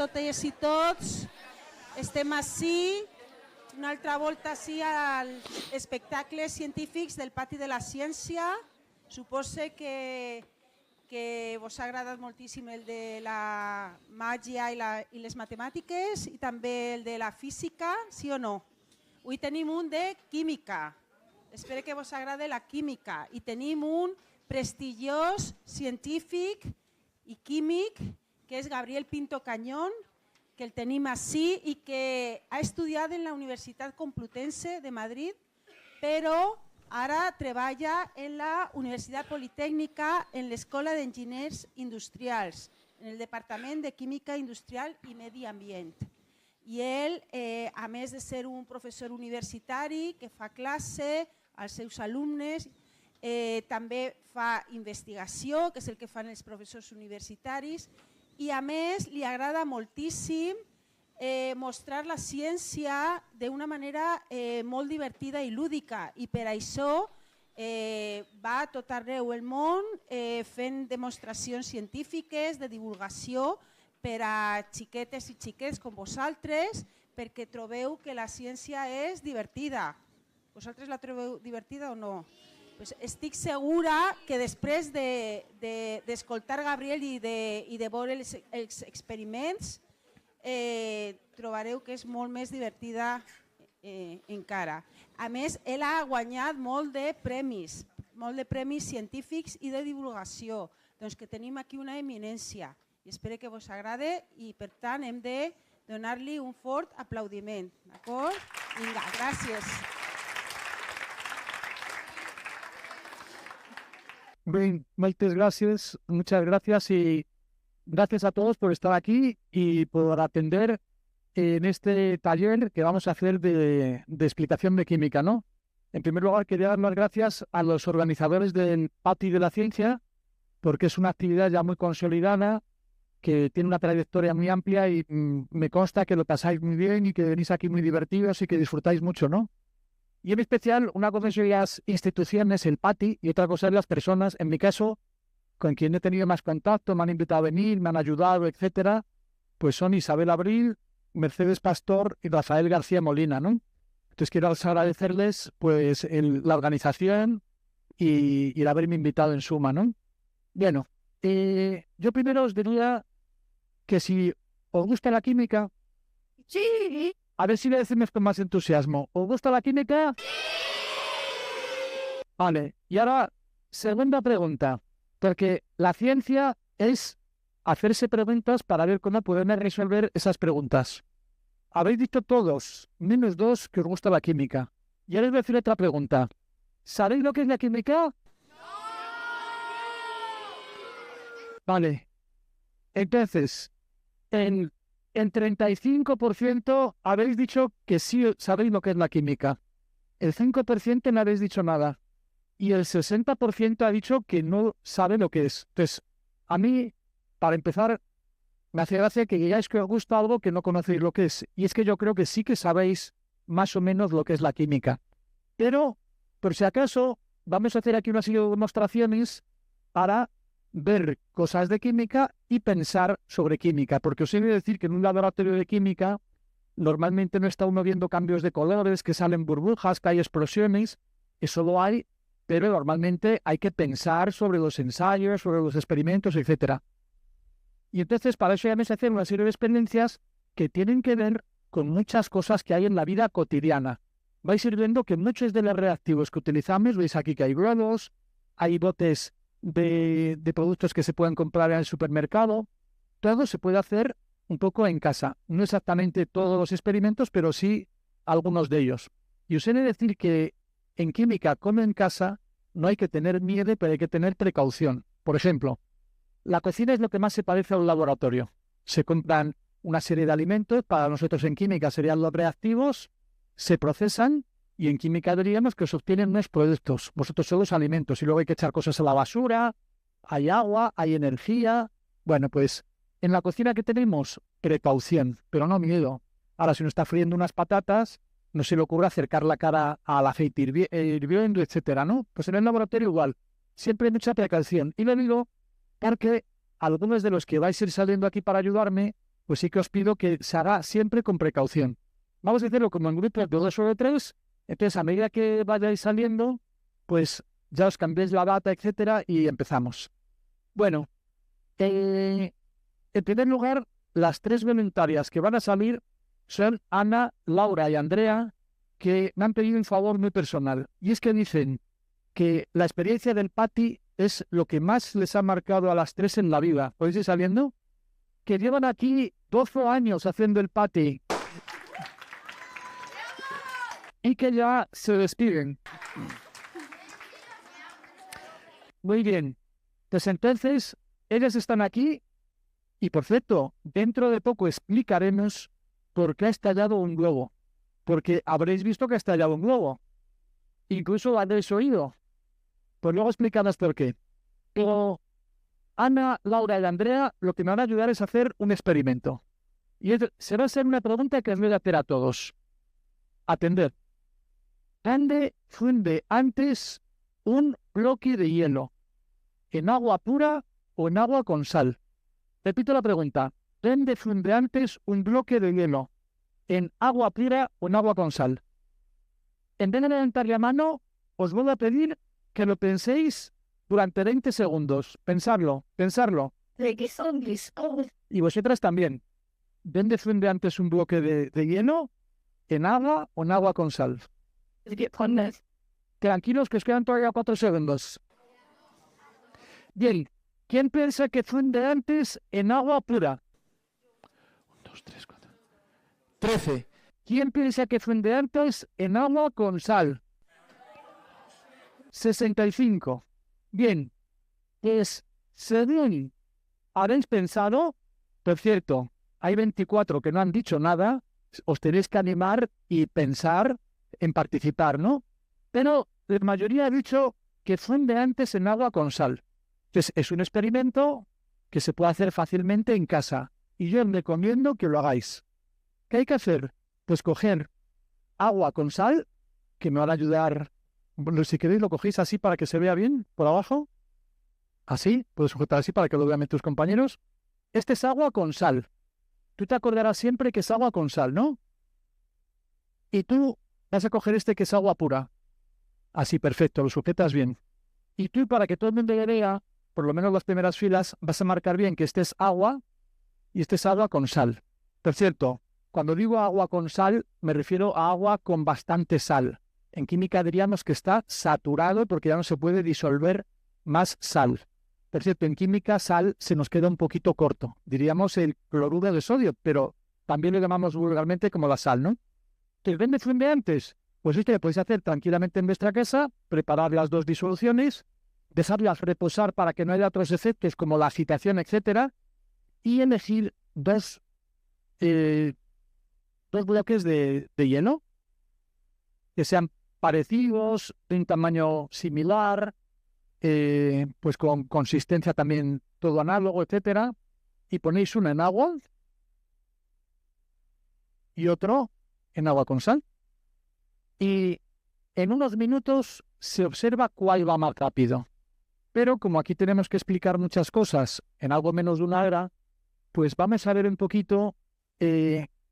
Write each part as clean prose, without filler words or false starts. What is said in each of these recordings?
totes i tots. Estem ací, una altra volta ací als espectacles científics del Pati de la Ciència. Supose que vos ha agradat moltíssim el de la màgia i les matemàtiques i també el de la física, sí o no? Avui tenim un de química. Espero que vos agrade la química. I tenim un prestigiós científic i químic que és Gabriel Pinto Cañón, que el tenim ací i que ha estudiat en la Universitat Complutense de Madrid, però ara treballa en la Universitat Politécnica en l'Escola d'Enginyers Industrials, en el Departament de Química Industrial i Medi Ambient. I ell, a més de ser un professor universitari que fa classe als seus alumnes, també fa investigació, que és el que fan els professors universitaris, i a més li agrada moltíssim mostrar la ciència d'una manera molt divertida i lúdica, i per això va a tot arreu el món fent demostracions científiques de divulgació per a xiquetes i xiquets com vosaltres, perquè trobeu que la ciència és divertida. Vosaltres la trobeu divertida o no? Pues estic segura que després d'escoltar Gabriel i de veure els experiments trobareu que és molt més divertida encara. A més, ell ha guanyat molt de premis científics i de divulgació. Doncs que tenim aquí una eminència i espero que vos agrade i per tant hem de donar-li un fort aplaudiment. D'acord? Vinga, gràcies. Bien, muchas gracias y gracias a todos por estar aquí y por atender en este taller que vamos a hacer de explicación de química, ¿no? En primer lugar, quería dar las gracias a los organizadores del Pati de la Ciencia, porque es una actividad ya muy consolidada, que tiene una trayectoria muy amplia y me consta que lo pasáis muy bien y que venís aquí muy divertidos y que disfrutáis mucho, ¿no? Y en especial, una cosa son las instituciones, el Pati, y otra cosa son las personas, en mi caso, con quien he tenido más contacto, me han invitado a venir, me han ayudado, etcétera, pues son Isabel Abril, Mercedes Pastor y Rafael García Molina, ¿no? Entonces quiero agradecerles pues la organización y el haberme invitado en suma, ¿no? Bueno, yo primero os diría que si os gusta la química, sí. A ver si le decimos con más entusiasmo. ¿Os gusta la química? Vale, y ahora, segunda pregunta. Porque la ciencia es hacerse preguntas para ver cómo podemos resolver esas preguntas. Habéis dicho todos, menos dos, que os gusta la química. Y ahora os voy a decir otra pregunta. ¿Sabéis lo que es la química? ¡No! Vale. Entonces, en 35% habéis dicho que sí sabéis lo que es la química. El 5% no habéis dicho nada. Y el 60% ha dicho que no sabe lo que es. Entonces, a mí, para empezar, me hace gracia que digáis que os gusta algo que no conocéis lo que es. Y es que yo creo que sí que sabéis más o menos lo que es la química. Pero, por si acaso, vamos a hacer aquí una serie de demostraciones para ver cosas de química y pensar sobre química, porque os he de decir que en un laboratorio de química normalmente no está uno viendo cambios de colores, que salen burbujas, que hay explosiones, eso lo hay, pero normalmente hay que pensar sobre los ensayos, sobre los experimentos, etc. Y entonces para eso ya me sé hacer una serie de experiencias que tienen que ver con muchas cosas que hay en la vida cotidiana. Vais a ir viendo que muchos de los reactivos que utilizamos, veis aquí que hay granos, hay botes de productos que se pueden comprar en el supermercado. Todo se puede hacer un poco en casa. No exactamente todos los experimentos, pero sí algunos de ellos. Y os he de decir que en química, como en casa, no hay que tener miedo, pero hay que tener precaución. Por ejemplo, la cocina es lo que más se parece a un laboratorio. Se compran una serie de alimentos, para nosotros en química serían los reactivos, se procesan, y en química diríamos que se obtienen unos productos. Vosotros son los alimentos y luego hay que echar cosas a la basura, hay agua, hay energía. Bueno, pues en la cocina que tenemos, precaución, pero no miedo. Ahora, si uno está friendo unas patatas, no se le ocurre acercar la cara al aceite hirviendo, etcétera, ¿no? Pues en el laboratorio igual. Siempre hay mucha precaución. Y lo digo porque algunos de los que vais a ir saliendo aquí para ayudarme pues sí que os pido que se haga siempre con precaución. Vamos a hacerlo como en grupos de 2 sobre 3, entonces a medida que vayáis saliendo, pues ya os cambiéis la bata, etcétera, y empezamos. Bueno, en primer lugar, las 3 voluntarias que van a salir son Ana, Laura y Andrea, que me han pedido un favor muy personal. Y es que dicen que la experiencia del Pati es lo que más les ha marcado a las 3 en la vida. ¿Podéis ir saliendo? Que llevan aquí 12 años haciendo el Pati. Y que ya se despiden. Muy bien. Pues entonces, ellas están aquí. Y por cierto, dentro de poco explicaremos por qué ha estallado un globo. Porque habréis visto que ha estallado un globo. Incluso lo habréis oído. Pues luego explicamos por qué. Pero Ana, Laura y Andrea lo que me van a ayudar es a hacer un experimento. Y se va a hacer una pregunta que os voy a hacer a todos. Atender. ¿Dónde funde antes un bloque de hielo? ¿En agua pura o en agua con sal? Repito la pregunta. ¿Dónde funde antes un bloque de hielo? ¿En agua pura o en agua con sal? En vez de levantar la mano, os voy a pedir que lo penséis durante 20 segundos. Pensarlo. Y vosotras también. ¿Dónde funde antes un bloque de hielo? ¿En agua o en agua con sal? Tranquilos que os quedan todavía 4 segundos. Bien. ¿Quién piensa que funde antes en agua pura? 1, 2, 3, 4. 13. ¿Quién piensa que funde antes en agua con sal? 65. Bien. Pues, según habéis pensado, por cierto, hay 24 que no han dicho nada, os tenéis que animar y pensar en participar, ¿no? Pero la mayoría ha dicho que funde antes en agua con sal. Entonces, es un experimento que se puede hacer fácilmente en casa. Y yo os recomiendo que lo hagáis. ¿Qué hay que hacer? Pues coger agua con sal, que me van a ayudar. Bueno, si queréis lo cogéis así para que se vea bien por abajo. Así, puedes sujetar así para que lo vean tus compañeros. Este es agua con sal. Tú te acordarás siempre que es agua con sal, ¿no? Y tú vas a coger este que es agua pura. Así, perfecto, lo sujetas bien. Y tú, para que todo el mundo vea, por lo menos las primeras filas, vas a marcar bien que este es agua y este es agua con sal. Por cierto, cuando digo agua con sal, me refiero a agua con bastante sal. En química diríamos que está saturado porque ya no se puede disolver más sal. Por cierto, en química sal se nos queda un poquito corto. Diríamos el cloruro de sodio, pero también lo llamamos vulgarmente como la sal, ¿no? ¿Te vende funde antes? Pues esto lo podéis hacer tranquilamente en vuestra casa, preparar las 2 disoluciones, dejarlas reposar para que no haya otros efectos como la agitación, etcétera, y elegir dos bloques de hielo que sean parecidos, de un tamaño similar, pues con consistencia también todo análogo, etcétera, y ponéis uno en agua y otro en agua con sal. Y en unos minutos se observa cuál va más rápido. Pero como aquí tenemos que explicar muchas cosas en algo menos de una hora, pues vamos a ver un poquito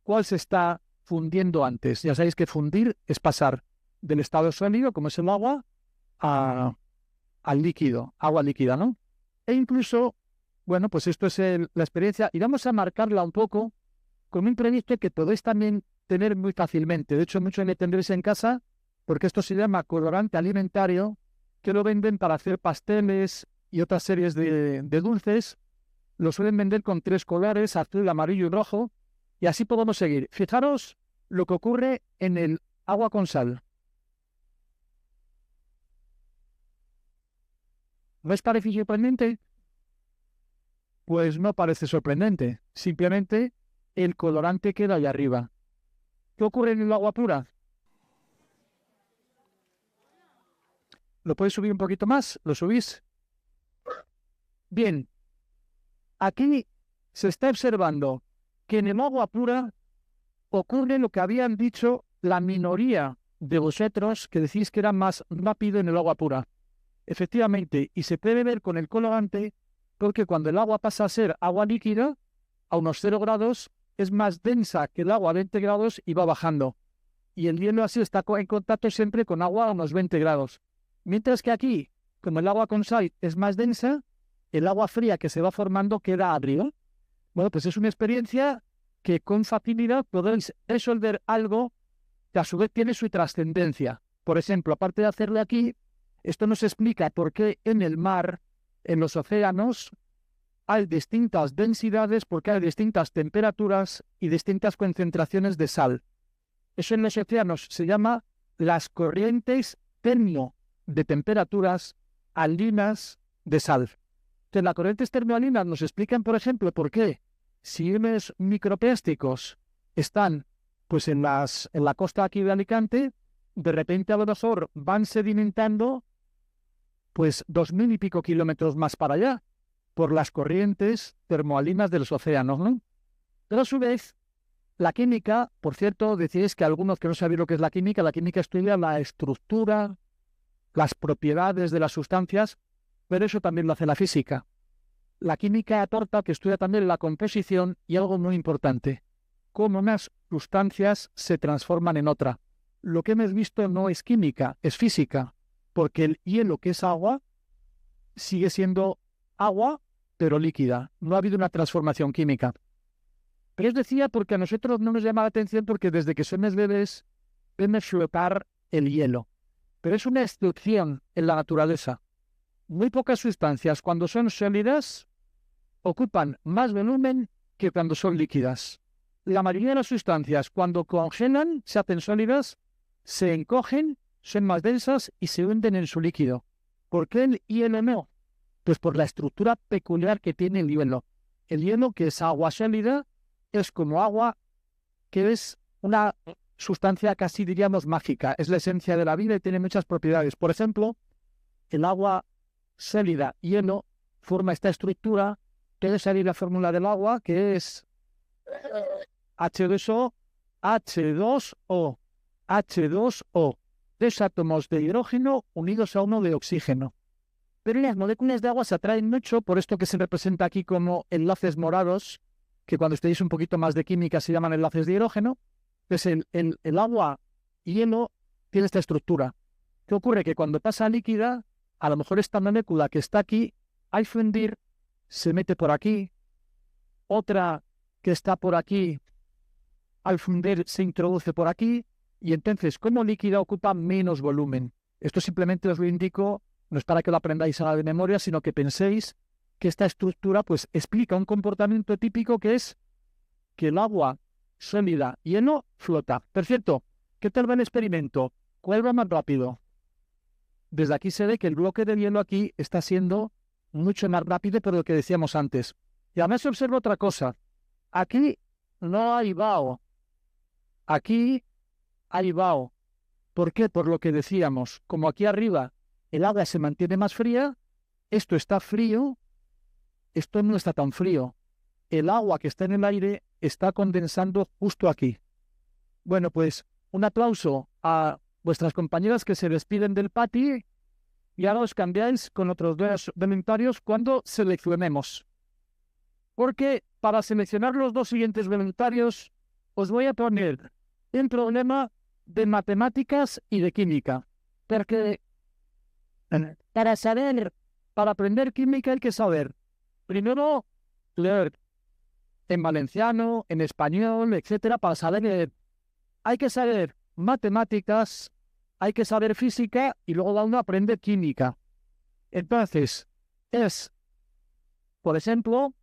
cuál se está fundiendo antes. Ya sabéis que fundir es pasar del estado sólido, como es el agua, al líquido, agua líquida, ¿no? E incluso, bueno, pues esto es la experiencia, y vamos a marcarla un poco con un proyecto que podéis también tener muy fácilmente. De hecho, muchos le tendréis en casa, porque esto se llama colorante alimentario, que lo venden para hacer pasteles y otras series de dulces. Lo suelen vender con 3 colores, azul, amarillo y rojo, y así podemos seguir. Fijaros lo que ocurre en el agua con sal. ¿No os parece sorprendente? Pues no parece sorprendente. Simplemente el colorante queda ahí arriba. ¿Qué ocurre en el agua pura? ¿Lo podéis subir un poquito más? ¿Lo subís? Bien. Aquí se está observando que en el agua pura ocurre lo que habían dicho la minoría de vosotros que decís que era más rápido en el agua pura. Efectivamente, y se puede ver con el colorante, porque cuando el agua pasa a ser agua líquida, a unos 0 grados es más densa que el agua a 20 grados y va bajando. Y el hielo así está en contacto siempre con agua a unos 20 grados. Mientras que aquí, como el agua con sal es más densa, el agua fría que se va formando queda arriba. Bueno, pues es una experiencia que con facilidad podéis resolver algo que a su vez tiene su trascendencia. Por ejemplo, aparte de hacerle aquí, esto nos explica por qué en el mar, en los océanos, hay distintas densidades, porque hay distintas temperaturas y distintas concentraciones de sal. Eso en los océanos se llama las corrientes termo de temperaturas alinas de sal. Entonces, las corrientes termoalinas nos explican, por ejemplo, por qué si unos microplásticos están pues en la costa aquí de Alicante, de repente a lo mejor van sedimentando pues 2000 y pico kilómetros más para allá, por las corrientes termoalinas de los océanos, ¿no? Pero a su vez, la química, por cierto, decís que algunos que no saben lo que es la química estudia la estructura, las propiedades de las sustancias, pero eso también lo hace la física. La química aporta que estudia también la composición y algo muy importante, cómo unas sustancias se transforman en otra. Lo que hemos visto no es química, es física, porque el hielo, que es agua, sigue siendo agua, pero líquida. No ha habido una transformación química. Pero os decía porque a nosotros no nos llama la atención porque desde que somos bebés vemos flotar el hielo. Pero es una excepción en la naturaleza. Muy pocas sustancias, cuando son sólidas, ocupan más volumen que cuando son líquidas. La mayoría de las sustancias, cuando congelan, se hacen sólidas, se encogen, son más densas y se hunden en su líquido. ¿Por qué el hielo no? Pues por la estructura peculiar que tiene el hielo. El hielo, que es agua sólida, es como agua, que es una sustancia casi diríamos mágica. Es la esencia de la vida y tiene muchas propiedades. Por ejemplo, el agua sólida, hielo, forma esta estructura. Puede salir la fórmula del agua, que es H2O, H2O, H2O. 3 átomos de hidrógeno unidos a uno de oxígeno. Pero las moléculas de agua se atraen mucho por esto que se representa aquí como enlaces morados, que cuando estudiéis un poquito más de química se llaman enlaces de hidrógeno. Pues el agua y hielo tiene esta estructura. ¿Qué ocurre? Que cuando pasa líquida, a lo mejor esta molécula que está aquí, al fundir, se mete por aquí. Otra que está por aquí, al fundir, se introduce por aquí. Y entonces, como líquida, ocupa menos volumen. Esto simplemente os lo indico, no es para que lo aprendáis a la de memoria, sino que penséis que esta estructura pues explica un comportamiento típico que es que el agua sólida, hielo, flota. Perfecto. ¿Qué tal va el experimento? ¿Cuál va más rápido? Desde aquí se ve que el bloque de hielo aquí está siendo mucho más rápido por lo que decíamos antes. Y además se observa otra cosa. Aquí no hay vaho. Aquí hay vaho. ¿Por qué? Por lo que decíamos. Como aquí arriba el agua se mantiene más fría, esto está frío, esto no está tan frío. El agua que está en el aire está condensando justo aquí. Bueno, pues un aplauso a vuestras compañeras que se despiden del PATI y ahora os cambiáis con otros dos voluntarios cuando seleccionemos. Porque para seleccionar los dos siguientes voluntarios os voy a poner un problema de matemáticas y de química. Porque para aprender química hay que saber, primero, leer en valenciano, en español, etcétera, para saber leer. Hay que saber matemáticas, hay que saber física y luego uno aprende química. Entonces, por ejemplo,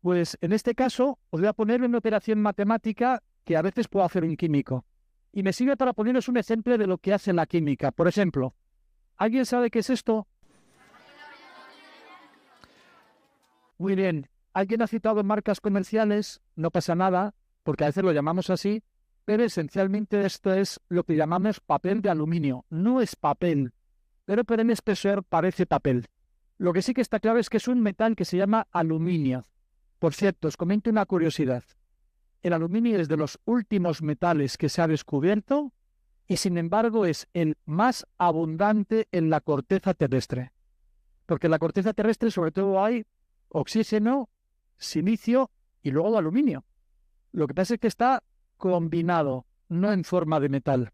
pues en este caso os voy a poner una operación matemática que a veces puedo hacer un químico. Y me sirve para poneros un ejemplo de lo que hace la química. Por ejemplo, ¿alguien sabe qué es esto? Muy bien. ¿Alguien ha citado marcas comerciales? No pasa nada, porque a veces lo llamamos así, pero esencialmente esto es lo que llamamos papel de aluminio. No es papel, pero por el espesor parece papel. Lo que sí que está claro es que es un metal que se llama aluminio. Por cierto, os comento una curiosidad. El aluminio es de los últimos metales que se ha descubierto y sin embargo es el más abundante en la corteza terrestre. Porque en la corteza terrestre sobre todo hay oxígeno, silicio y luego el aluminio. Lo que pasa es que está combinado, no en forma de metal.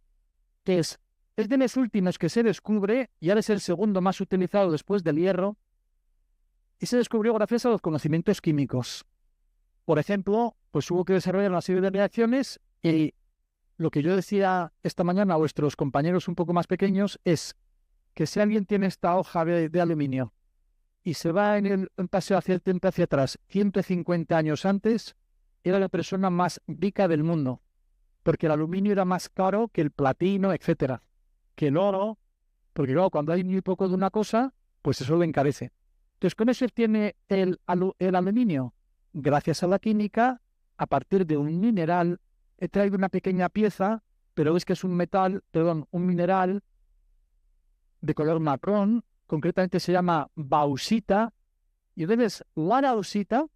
Es de los últimos que se descubre, y ahora es el segundo más utilizado después del hierro, y se descubrió gracias a los conocimientos químicos. Por ejemplo, pues hubo que desarrollar una serie de reacciones y lo que yo decía esta mañana a vuestros compañeros un poco más pequeños es que si alguien tiene esta hoja de aluminio y se va en paseo hacia el tiempo hacia atrás, 150 años antes, era la persona más rica del mundo, porque el aluminio era más caro que el platino, etcétera, que el oro, porque luego cuando hay muy poco de una cosa, pues eso lo encarece. Entonces, ¿cómo se obtiene el aluminio? Gracias a la química, a partir de un mineral. He traído una pequeña pieza, pero es que es un mineral de color marrón, concretamente se llama bauxita, y entonces la bauxita,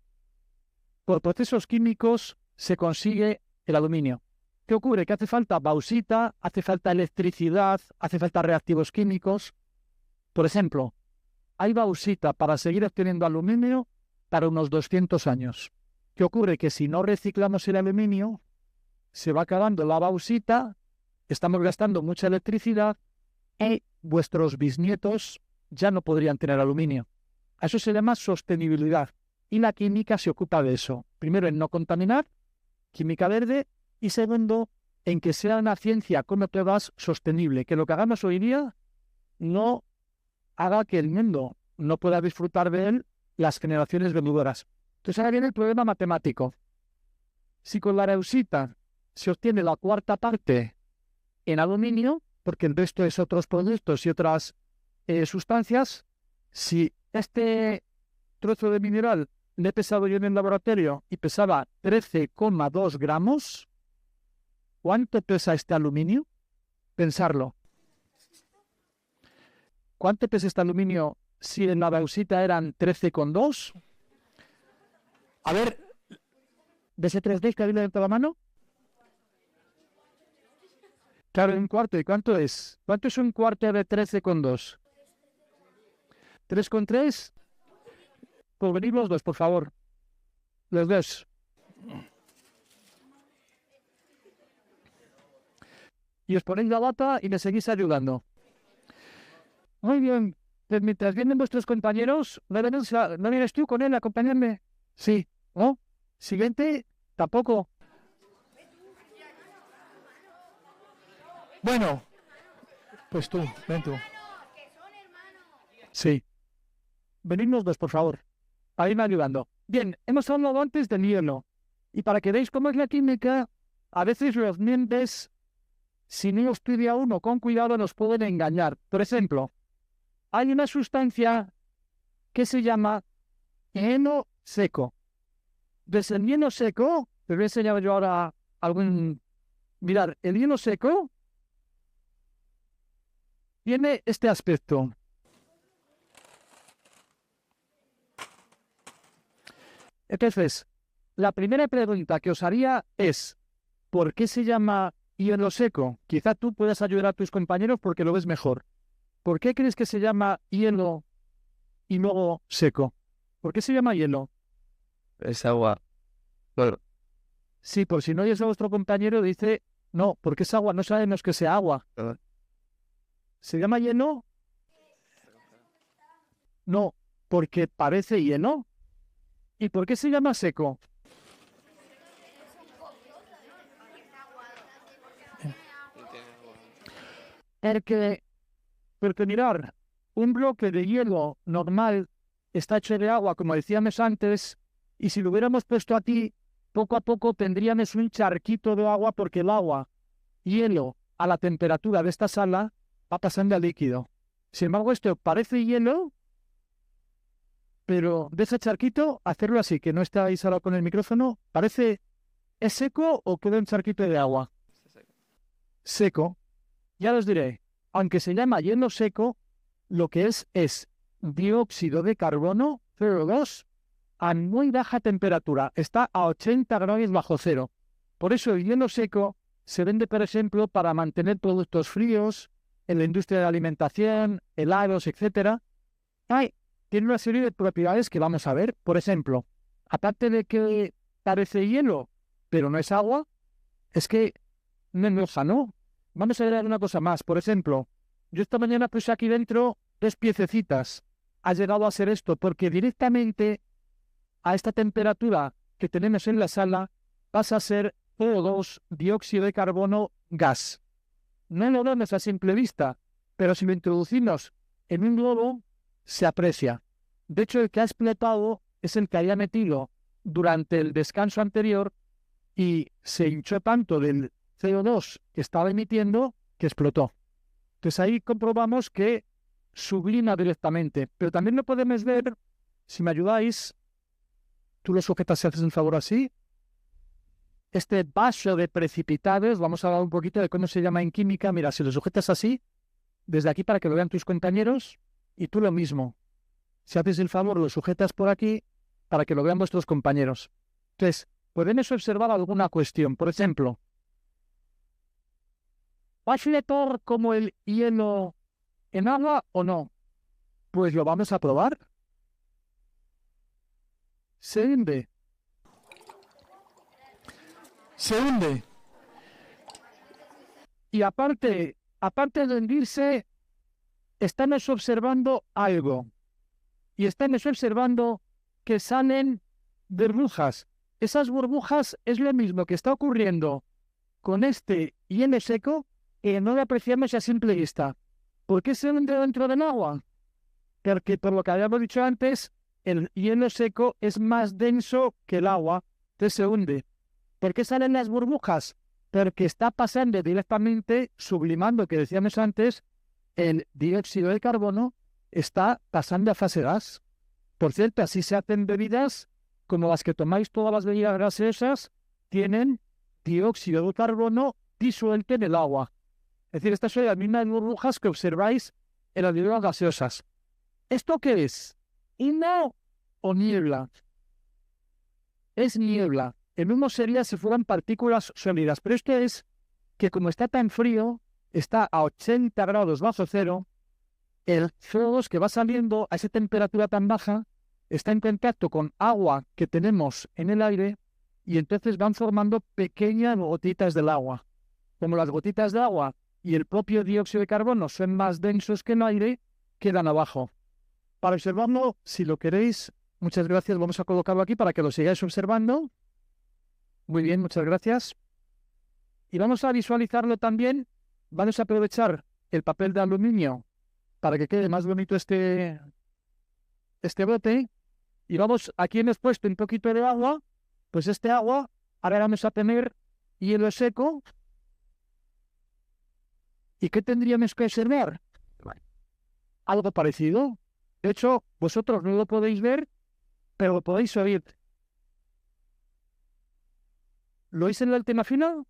por procesos químicos, se consigue el aluminio. ¿Qué ocurre? Que hace falta bauxita, hace falta electricidad, hace falta reactivos químicos. Por ejemplo, hay bauxita para seguir obteniendo aluminio para unos 200 años. ¿Qué ocurre? Que si no reciclamos el aluminio, se va acabando la bauxita, estamos gastando mucha electricidad y vuestros bisnietos ya no podrían tener aluminio. A eso se llama sostenibilidad. Y la química se ocupa de eso. Primero, en no contaminar, química verde, y segundo, en que sea una ciencia, como todas, sostenible. Que lo que hagamos hoy día no haga que el mundo no pueda disfrutar de él las generaciones venideras. Entonces ahora viene el problema matemático. Si con la bauxita se obtiene la cuarta parte en aluminio, porque el resto es otros productos y otras sustancias, si este trozo de mineral le he pesado yo en el laboratorio y pesaba 13,2 gramos, ¿cuánto pesa este aluminio? Pensarlo. ¿Cuánto pesa este aluminio si en la bauxita eran 13,2? A ver, ¿de ese 3D que había levantado la mano? Claro, un cuarto. ¿Y cuánto es? ¿Cuánto es un cuarto de 13,2? ¿3,3? Pues venid los dos, por favor. Los dos. Y os ponéis la bata y me seguís ayudando. Muy bien. Pues mientras vienen vuestros compañeros, ¿no vienes tú con él a acompañarme? Sí. ¿No? Siguiente, tampoco. Bueno, pues tú, ven tú. Sí. Venid los dos, por favor. A irme ayudando. Bien, hemos hablado antes del hielo. Y para que veáis cómo es la química, a veces los mentes, si no estudia uno con cuidado, nos pueden engañar. Por ejemplo, hay una sustancia que se llama hielo seco. Desde el hielo seco, te voy a enseñar yo ahora algún... Mirad, el hielo seco tiene este aspecto. Entonces, la primera pregunta que os haría es, ¿por qué se llama hielo seco? Quizá tú puedas ayudar a tus compañeros porque lo ves mejor. ¿Por qué crees que se llama hielo y luego seco? ¿Por qué se llama hielo? Es agua. Bueno, Sí, por si no oyes a vuestro compañero, dice, no, porque es agua, no sabemos que sea agua. ¿Se llama hielo? No, porque parece hielo. ¿Y por qué se llama seco? Porque mirar, un bloque de hielo normal está hecho de agua, como decíamos antes, y si lo hubiéramos puesto aquí, poco a poco tendríamos un charquito de agua porque el agua, hielo, a la temperatura de esta sala, va pasando a líquido. Sin embargo, esto parece hielo, pero de ese charquito, hacerlo así, que no estáis ahora con el micrófono, parece, ¿es seco o queda un charquito de agua? Seco. Ya os diré, aunque se llama hielo seco, lo que es dióxido de carbono, CO2, a muy baja temperatura. Está a 80 grados bajo cero. Por eso el hielo seco se vende, por ejemplo, para mantener productos fríos en la industria de la alimentación, helados, etc. Tiene una serie de propiedades que vamos a ver. Por ejemplo, aparte de que parece hielo, pero no es agua, es que no enoja, ¿no? Vamos a ver una cosa más. Por ejemplo, yo esta mañana puse aquí dentro 2 piececitas. Ha llegado a ser esto porque directamente a esta temperatura que tenemos en la sala pasa a ser CO2, dióxido de carbono, gas. No lo vemos a simple vista, pero si lo introducimos en un globo, se aprecia. De hecho, el que ha explotado es el que había metido durante el descanso anterior y se hinchó tanto del CO2 que estaba emitiendo que explotó. Entonces ahí comprobamos que sublima directamente. Pero también lo podemos ver, si me ayudáis, tú lo sujetas si haces un favor así. Este vaso de precipitados, vamos a hablar un poquito de cómo se llama en química. Mira, si lo sujetas así, desde aquí para que lo vean tus compañeros, y tú lo mismo. Si haces el favor, lo sujetas por aquí para que lo vean vuestros compañeros. Entonces, podemos observar alguna cuestión. Por ejemplo, ¿va a fletar como el hielo en agua o no? Pues lo vamos a probar. Se hunde. Se hunde. Y aparte de hundirse, estamos observando algo. Y estamos observando que salen burbujas. Esas burbujas es lo mismo que está ocurriendo con este hielo seco que no lo apreciamos a simple vista. ¿Por qué se hunde dentro del agua? Porque, por lo que habíamos dicho antes, el hielo seco es más denso que el agua, entonces se hunde. ¿Por qué salen las burbujas? Porque está pasando directamente, sublimando, que decíamos antes, el dióxido de carbono, está pasando a fase gas. Por cierto, así se hacen bebidas como las que tomáis. Todas las bebidas gaseosas tienen dióxido de carbono disuelto en el agua. Es decir, estas son las mismas burbujas que observáis en las bebidas gaseosas. ¿Esto qué es? ¿Humo o niebla? Es niebla. El humo sería si fueran partículas sólidas, pero esto es que como está tan frío, está a 80 grados bajo cero, el CO2 que va saliendo a esa temperatura tan baja está en contacto con agua que tenemos en el aire y entonces van formando pequeñas gotitas del agua. Como las gotitas de agua y el propio dióxido de carbono son más densos que el aire, quedan abajo. Para observarlo, si lo queréis, muchas gracias, vamos a colocarlo aquí para que lo sigáis observando. Muy bien, muchas gracias. Y vamos a visualizarlo también. Vamos a aprovechar el papel de aluminio para que quede más bonito este bote. Y vamos, aquí hemos puesto un poquito de agua. Pues este agua, ahora vamos a tener hielo seco. ¿Y qué tendríamos que observar? Algo parecido. De hecho, vosotros no lo podéis ver, pero lo podéis oír. ¿Lo oís en el tema final?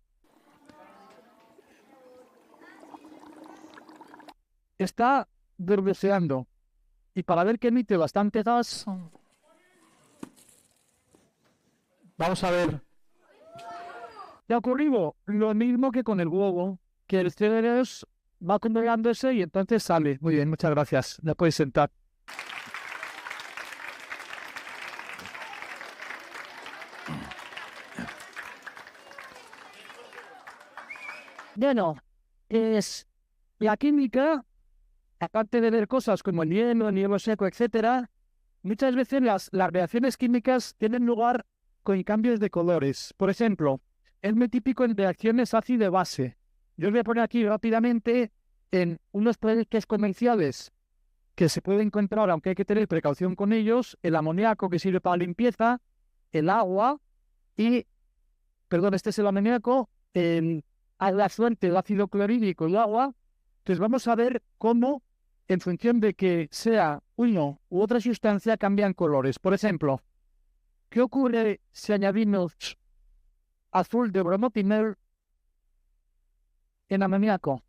Está burbujeando. Y para ver que emite bastante gas, vamos a ver. ¿Qué ha ocurrido? Lo mismo que con el globo, que el CO2 va acumulándose y entonces sale. Muy bien, muchas gracias. Ya podéis sentar. Bueno, es la química, aparte de ver cosas como el hielo seco, etcétera, muchas veces las reacciones químicas tienen lugar con cambios de colores. Por ejemplo, es muy típico en reacciones ácido-base. Yo os voy a poner aquí rápidamente en unos productos comerciales que se pueden encontrar, aunque hay que tener precaución con ellos, el amoníaco que sirve para la limpieza, el agua y, perdón, este es el amoníaco, a la fuente del ácido clorhídrico y agua. Entonces vamos a ver cómo, en función de que sea uno u otra sustancia, cambian colores. Por ejemplo, ¿qué ocurre si añadimos azul de bromotinol en amoníaco?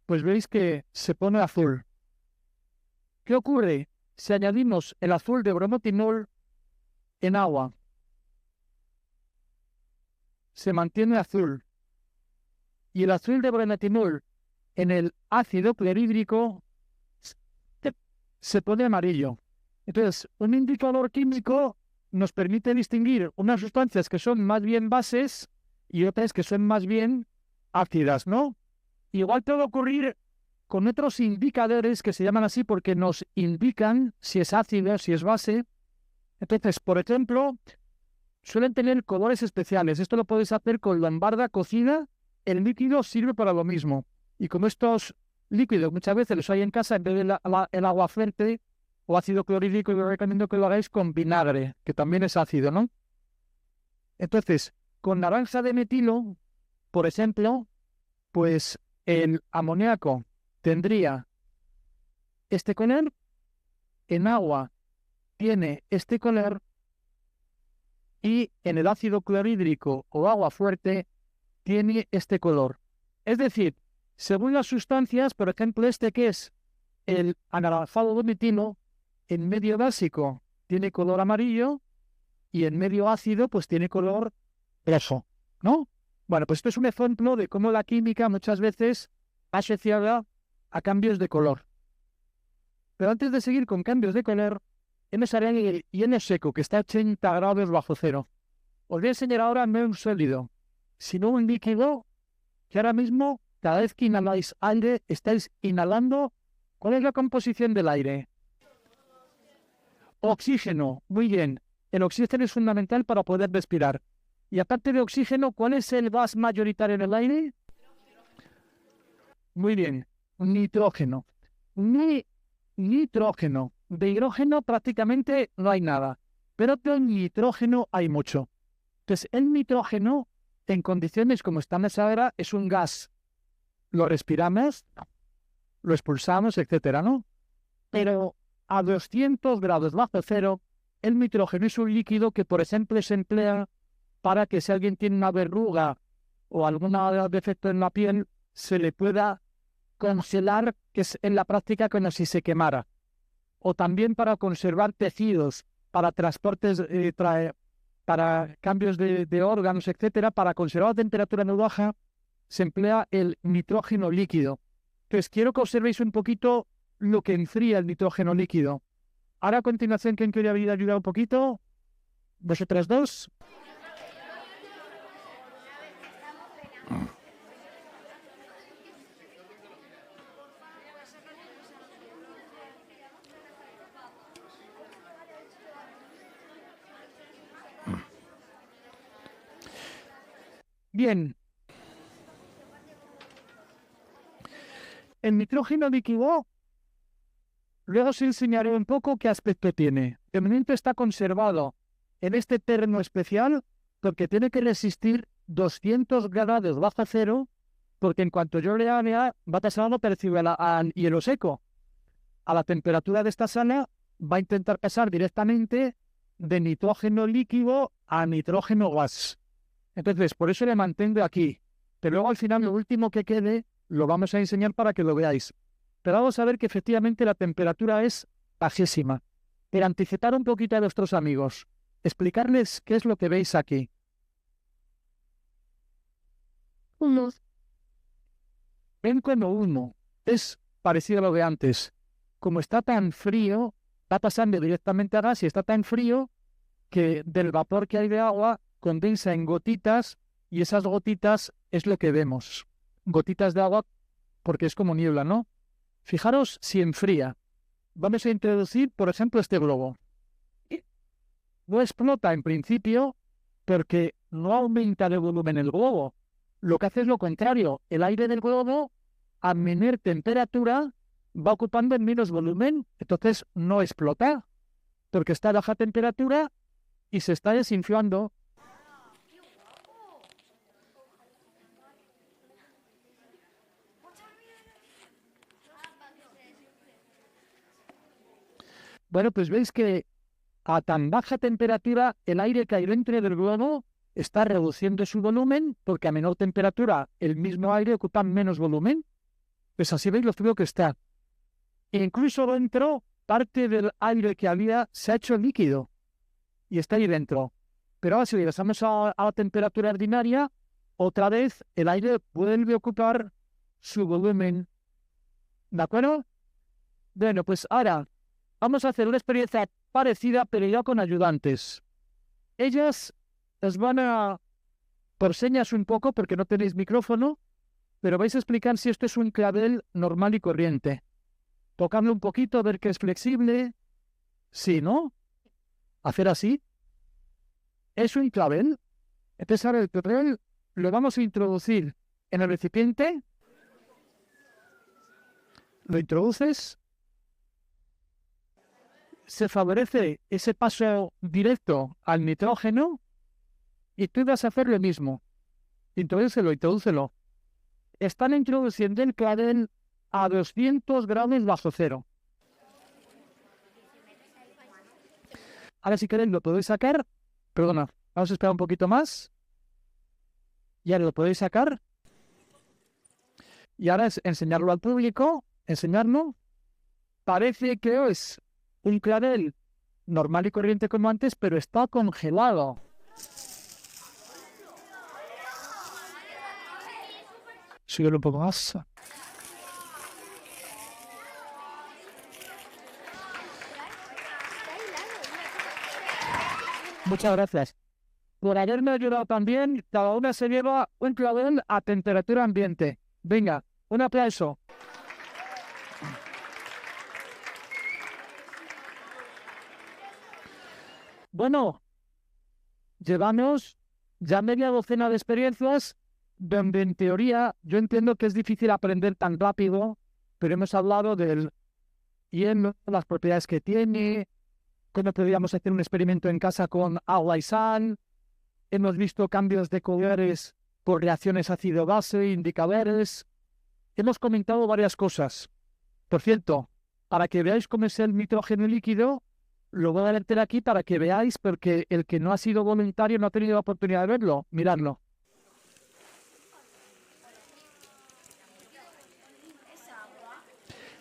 Pues veis que se pone azul. ¿Qué ocurre si añadimos el azul de bromotinol en agua? Se mantiene azul. Y el azul de bromotinol en el ácido clorhídrico se pone amarillo. Entonces, un indicador químico nos permite distinguir unas sustancias que son más bien bases y otras que son más bien ácidas, ¿no? Igual puede ocurrir con otros indicadores que se llaman así porque nos indican si es ácido, si es base. Entonces, por ejemplo, suelen tener colores especiales. Esto lo podéis hacer con lamparda cocida. El líquido sirve para lo mismo. Y como estos líquidos muchas veces los hay en casa, en vez de el agua fuerte o ácido clorhídrico, yo recomiendo que lo hagáis con vinagre, que también es ácido, ¿no? Entonces, con naranja de metilo, por ejemplo, pues el amoníaco tendría este color, en agua tiene este color y en el ácido clorhídrico o agua fuerte tiene este color. Es decir, según las sustancias, por ejemplo, este que es el anaranjado de metilo, en medio básico tiene color amarillo y en medio ácido pues tiene color rojo, ¿no? Bueno, pues esto es un ejemplo de cómo la química muchas veces va asociada a cambios de color. Pero antes de seguir con cambios de color, hemos hablado del hielo seco, que está a 80 grados bajo cero. Os voy a enseñar ahora no un sólido, sino un líquido que ahora mismo, cada vez que inhaláis aire, estáis inhalando. ¿Cuál es la composición del aire? Oxígeno, muy bien. El oxígeno es fundamental para poder respirar. Y aparte de oxígeno, ¿cuál es el gas mayoritario en el aire? Muy bien, nitrógeno. Nitrógeno. De hidrógeno prácticamente no hay nada, pero de nitrógeno hay mucho. Entonces, el nitrógeno, en condiciones como estamos ahora, es un gas. Lo respiramos, lo expulsamos, etcétera, ¿no? Pero a 200 grados bajo cero, el nitrógeno es un líquido que, por ejemplo, se emplea para que si alguien tiene una verruga o algún defecto en la piel, se le pueda congelar, que es en la práctica como si se quemara. O también para conservar tejidos, para transportes, para cambios de órganos, etcétera, para conservar la temperatura muy baja, se emplea el nitrógeno líquido. Entonces, quiero que observéis un poquito lo que enfría el nitrógeno líquido. Ahora, a continuación, ¿quién quiere ayudar un poquito? ¿Vosotras dos? Bien. El nitrógeno líquido, luego os enseñaré un poco qué aspecto tiene. De momento está conservado en este terreno especial porque tiene que resistir 200 grados bajo cero, porque en cuanto yo le haga, va a pasar lo parecido al hielo seco. A la temperatura de esta sala va a intentar pasar directamente de nitrógeno líquido a nitrógeno gas. Entonces, por eso le mantengo aquí. Pero luego al final lo último que quede lo vamos a enseñar para que lo veáis. Pero vamos a ver que efectivamente la temperatura es bajísima. Pero anticipar un poquito a nuestros amigos. Explicarles qué es lo que veis aquí. Humo. Ven como humo. Es parecido a lo de antes. Como está tan frío, va pasando directamente a gas y está tan frío que del vapor que hay de agua condensa en gotitas y esas gotitas es lo que vemos. Gotitas de agua porque es como niebla, ¿no? Fijaros si enfría. Vamos a introducir, por ejemplo, este globo. No explota en principio porque no aumenta de volumen el globo. Lo que hace es lo contrario. El aire del globo, a menor temperatura, va ocupando en menos volumen. Entonces no explota porque está a baja temperatura y se está desinflando. Bueno, pues veis que a tan baja temperatura el aire que hay dentro del globo está reduciendo su volumen porque a menor temperatura el mismo aire ocupa menos volumen. Pues así veis lo frío que está. E incluso dentro, parte del aire que había se ha hecho líquido y está ahí dentro. Pero ahora si regresamos a la temperatura ordinaria, otra vez el aire vuelve a ocupar su volumen. ¿De acuerdo? Bueno, pues ahora vamos a hacer una experiencia parecida, pero ya con ayudantes. Ellas os van a, por señas un poco, porque no tenéis micrófono, pero vais a explicar si esto es un clavel normal y corriente. Tocadlo un poquito, ver que es flexible. Sí, ¿no? Hacer así. Es un clavel. Entonces ahora el clavel lo vamos a introducir en el recipiente. Lo introduces. Se favorece ese paso directo al nitrógeno y tú vas a hacer lo mismo. Introdúcelo. Están introduciendo el clavel a 200 grados bajo cero. Ahora si queréis lo podéis sacar. Perdona, vamos a esperar un poquito más. Ya lo podéis sacar. Y ahora es enseñarlo al público. Enseñarlo. Parece que es un clavel normal y corriente como antes, pero está congelado. Síguelo un poco más. Muchas gracias. Por haberme ayudado también, cada una se lleva un clavel a temperatura ambiente. Venga, un aplauso. Bueno, llevamos ya media docena de experiencias donde en teoría yo entiendo que es difícil aprender tan rápido, pero hemos hablado del hielo, las propiedades que tiene, cómo podríamos hacer un experimento en casa con agua y sal, hemos visto cambios de colores por reacciones ácido-base, indicadores, hemos comentado varias cosas. Por cierto, para que veáis cómo es el nitrógeno líquido, lo voy a meter aquí para que veáis, porque el que no ha sido voluntario no ha tenido la oportunidad de verlo. Miradlo.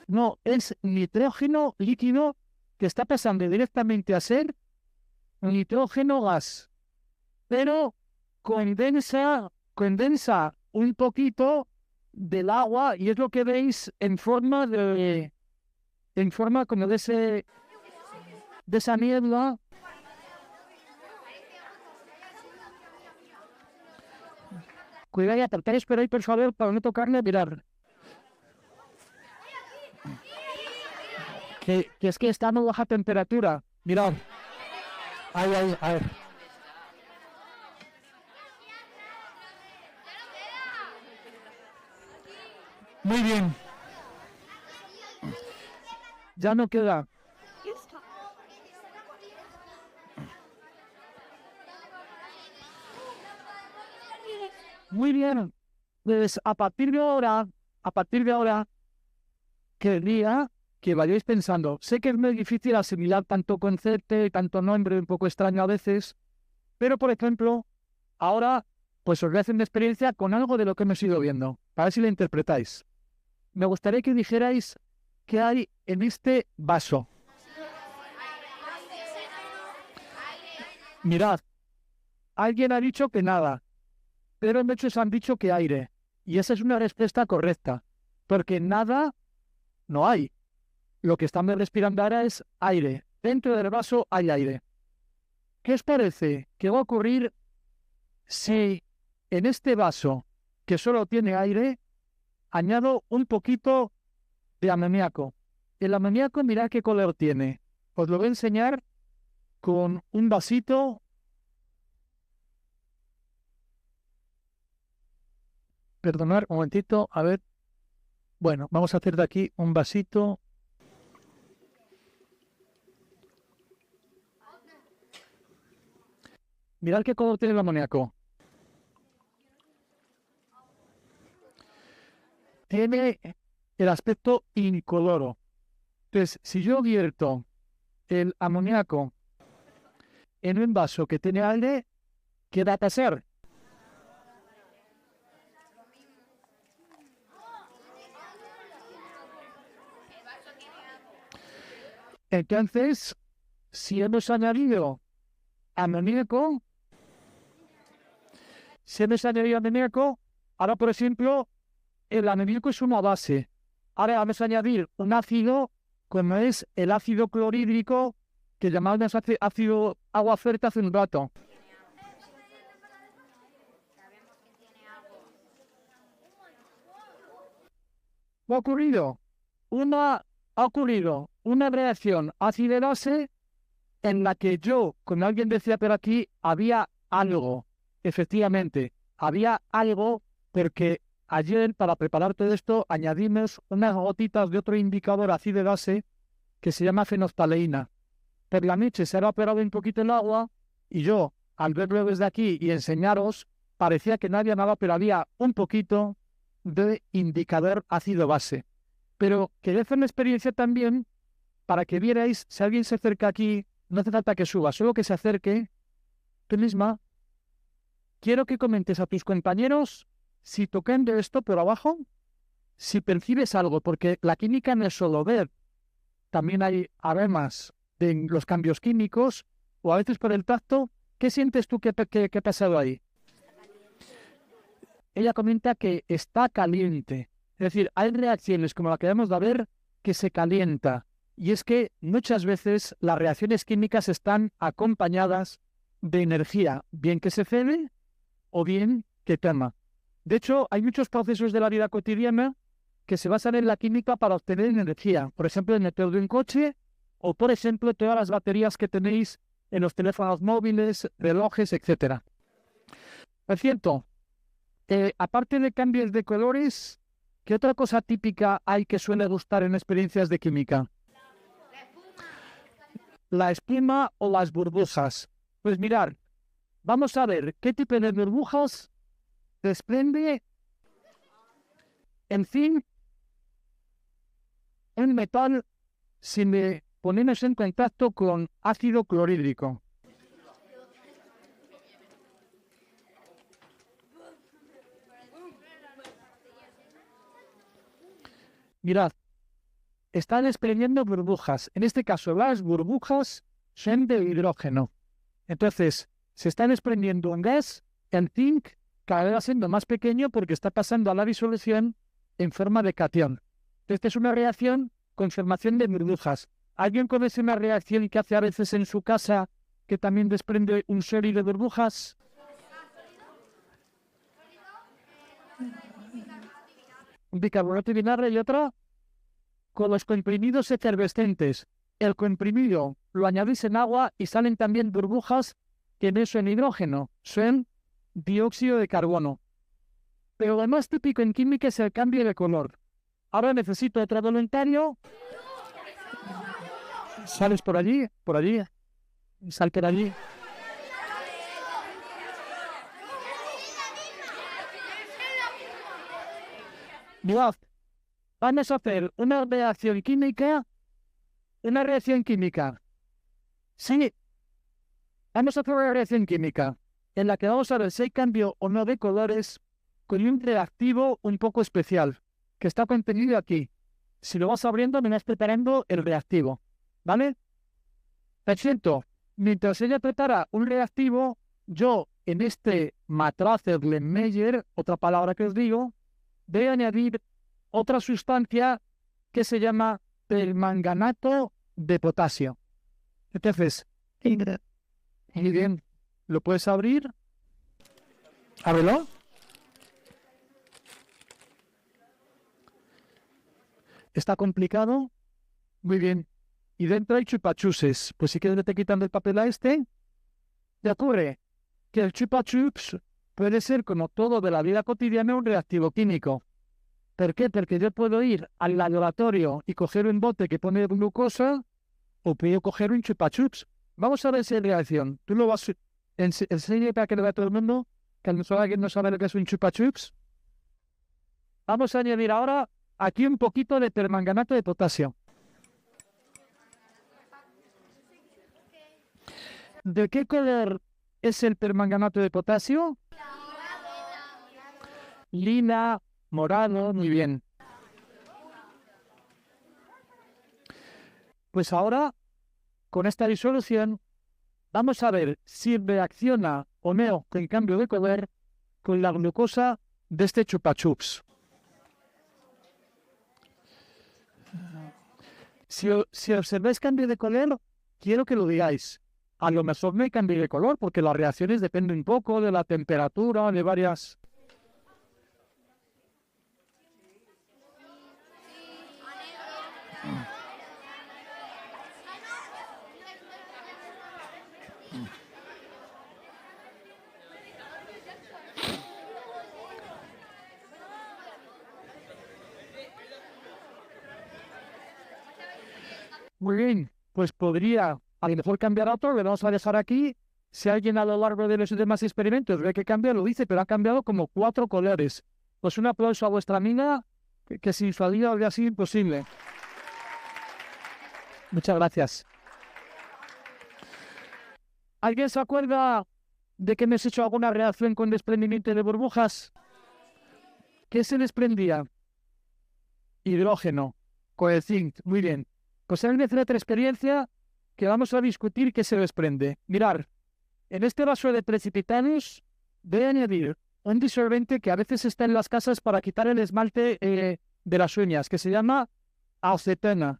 No, es nitrógeno líquido que está pasando directamente a ser nitrógeno gas. Pero condensa un poquito del agua y es lo que veis en forma como de esa niebla. Cuidado y acercáis, pero ahí por favor, para no tocarle, mirar. Que es que está a muy baja temperatura. Mirad. Ahí, a ver. Muy bien. Ya no queda. Muy bien. Pues a partir de ahora, querría que vayáis pensando. Sé que es muy difícil asimilar tanto concepto y tanto nombre, un poco extraño a veces, pero por ejemplo, ahora pues os voy a hacer una experiencia con algo de lo que hemos ido viendo, para ver si lo interpretáis. Me gustaría que dijerais qué hay en este vaso. Mirad, alguien ha dicho que nada, pero muchos han dicho que aire, y esa es una respuesta correcta, porque nada no hay. Lo que estamos respirando ahora es aire. Dentro del vaso hay aire. ¿Qué os parece que va a ocurrir si en este vaso, que solo tiene aire, añado un poquito de amoníaco? El amoníaco, mirad qué color tiene. Os lo voy a enseñar con un vasito. Perdonad un momentito, a ver. Bueno, vamos a hacer de aquí un vasito. Mirad qué color tiene el amoníaco. Tiene el aspecto incoloro. Entonces, si yo vierto el amoníaco en un vaso que tiene aire, ¿qué va a pasar? Entonces, si hemos añadido amoníaco, ahora por ejemplo, el amoníaco es una base. Ahora vamos a añadir un ácido como es el ácido clorhídrico que llamamos ácido agua fuerte hace un rato. ¿Qué ha ocurrido? Ha ocurrido una reacción ácido-base en la que yo, como alguien decía por aquí, había algo. Efectivamente, había algo porque ayer, para preparar todo esto, añadimos unas gotitas de otro indicador ácido-base que se llama fenoftaleína. Por la noche se ha evaporado un poquito el agua y yo, al verlo desde aquí y enseñaros, parecía que no había nada, pero había un poquito de indicador ácido-base. Pero quería hacer una experiencia también para que vierais, si alguien se acerca aquí, no hace falta que suba, solo que se acerque tú misma. Quiero que comentes a tus compañeros si tocando esto por abajo, si percibes algo, porque la química no es solo ver, también hay aromas de los cambios químicos o a veces por el tacto. ¿Qué sientes tú que ha pasado ahí? Ella comenta que está caliente. Es decir, hay reacciones como la que vamos a ver que se calienta. Y es que muchas veces las reacciones químicas están acompañadas de energía, bien que se cede o bien que quema. De hecho, hay muchos procesos de la vida cotidiana que se basan en la química para obtener energía. Por ejemplo, el motor de un coche o, por ejemplo, todas las baterías que tenéis en los teléfonos móviles, relojes, etc. Por cierto, aparte de cambios de colores, ¿qué otra cosa típica hay que suele gustar en experiencias de química? La espuma o las burbujas. Pues mirad, vamos a ver qué tipo de burbujas desprende en fin un metal si le ponemos en contacto con ácido clorhídrico. Mirad, están desprendiendo burbujas. En este caso, las burbujas son de hidrógeno. Entonces, se está desprendiendo un gas, el zinc cada vez va siendo más pequeño porque está pasando a la disolución en forma de catión. Esta es una reacción con formación de burbujas. ¿Alguien conoce una reacción que hace a veces en su casa que también desprende un sólido de burbujas? Un bicarbonato de vinagre y otro con los comprimidos efervescentes. El comprimido lo añadís en agua y salen también burbujas que no son hidrógeno, son dióxido de carbono. Pero lo más típico en química es el cambio de color. Ahora necesito otro voluntario. ¿Sales por allí? Por allí. Sal por allí. Mirad, vamos a hacer una reacción química. Una reacción química. Sí. Vamos a hacer una reacción química en la que vamos a ver si hay cambio o no de colores con un reactivo un poco especial que está contenido aquí. Si lo vas abriendo, me vas preparando el reactivo. ¿Vale? Perfecto. Mientras ella prepara un reactivo, yo en este Matracer-Lemmeyer, otra palabra que os digo, voy a añadir otra sustancia que se llama permanganato de potasio. Entonces, muy bien, ¿lo puedes abrir? Ábrelo. ¿Está complicado? Muy bien. Y dentro hay chupachuses. Pues si quieres vete quitando el papel a este. Te ocurre que el chupachups puede ser, como todo de la vida cotidiana, un reactivo químico. ¿Por qué? Porque yo puedo ir al laboratorio y coger un bote que pone glucosa o puedo coger un chupachups. Vamos a ver esa reacción. Tú lo vas a enseñar para que lo vea todo el mundo, que a lo mejor alguien no sabe lo que es un chupachups. Vamos a añadir ahora aquí un poquito de permanganato de potasio. ¿De qué color es el permanganato de potasio? Lila, morado, muy bien. Pues ahora, con esta disolución, vamos a ver si reacciona o no con el cambio de color con la glucosa de este chupachups. Si observáis cambio de color, quiero que lo digáis. A lo mejor no hay cambio de color porque las reacciones dependen un poco de la temperatura, de varias... Muy bien, pues podría a lo mejor cambiar otro, lo vamos a dejar aquí. Si alguien a lo largo de los demás experimentos ve que cambia, lo dice, pero ha cambiado como 4 colores. Pues un aplauso a vuestra amiga, que sin su ayuda habría sido imposible. Muchas gracias. ¿Alguien se acuerda de que hemos hecho alguna reacción con desprendimiento de burbujas? ¿Qué se desprendía? Hidrógeno, con el zinc. Muy bien. Pues hay una otra experiencia que vamos a discutir qué se desprende. Mirar, en este vaso de precipitados voy a añadir un disolvente que a veces está en las casas para quitar el esmalte de las uñas, que se llama acetona.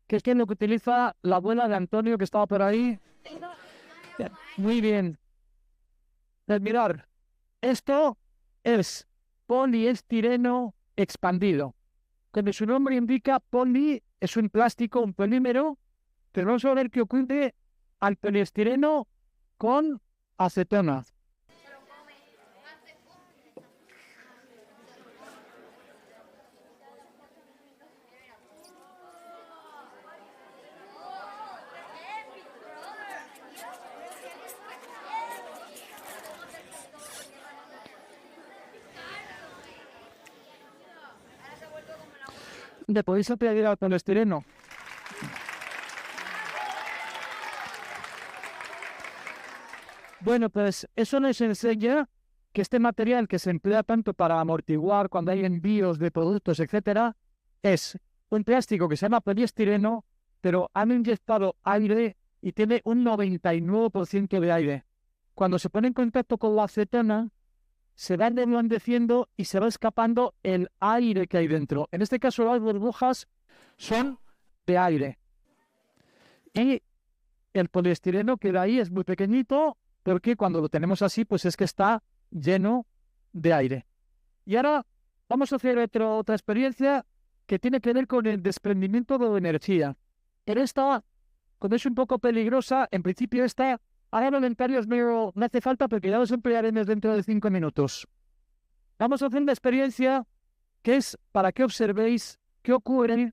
Que es lo que utiliza la abuela de Antonio, que estaba por ahí. Muy bien. Mirar, esto es poliestireno expandido. Como su nombre indica, poli es un plástico, un polímero, pero vamos a ver qué ocurre al poliestireno con acetona. ¿Le podéis aplaudir al poliestireno? Bueno, pues eso nos enseña que este material que se emplea tanto para amortiguar cuando hay envíos de productos, etcétera, es un plástico que se llama poliestireno, pero han inyectado aire y tiene un 99% de aire. Cuando se pone en contacto con la acetona, se va reblandeciendo y se va escapando el aire que hay dentro. En este caso, las burbujas son de aire. Y el poliestireno que queda ahí es muy pequeñito, porque cuando lo tenemos así, pues es que está lleno de aire. Y ahora vamos a hacer otra experiencia que tiene que ver con el desprendimiento de energía. En esta, cuando es un poco peligrosa, en principio esta... Ahora comentarios no hace falta porque ya los emplearemos dentro de 5 minutos. Vamos a hacer una experiencia que es para que observéis qué ocurre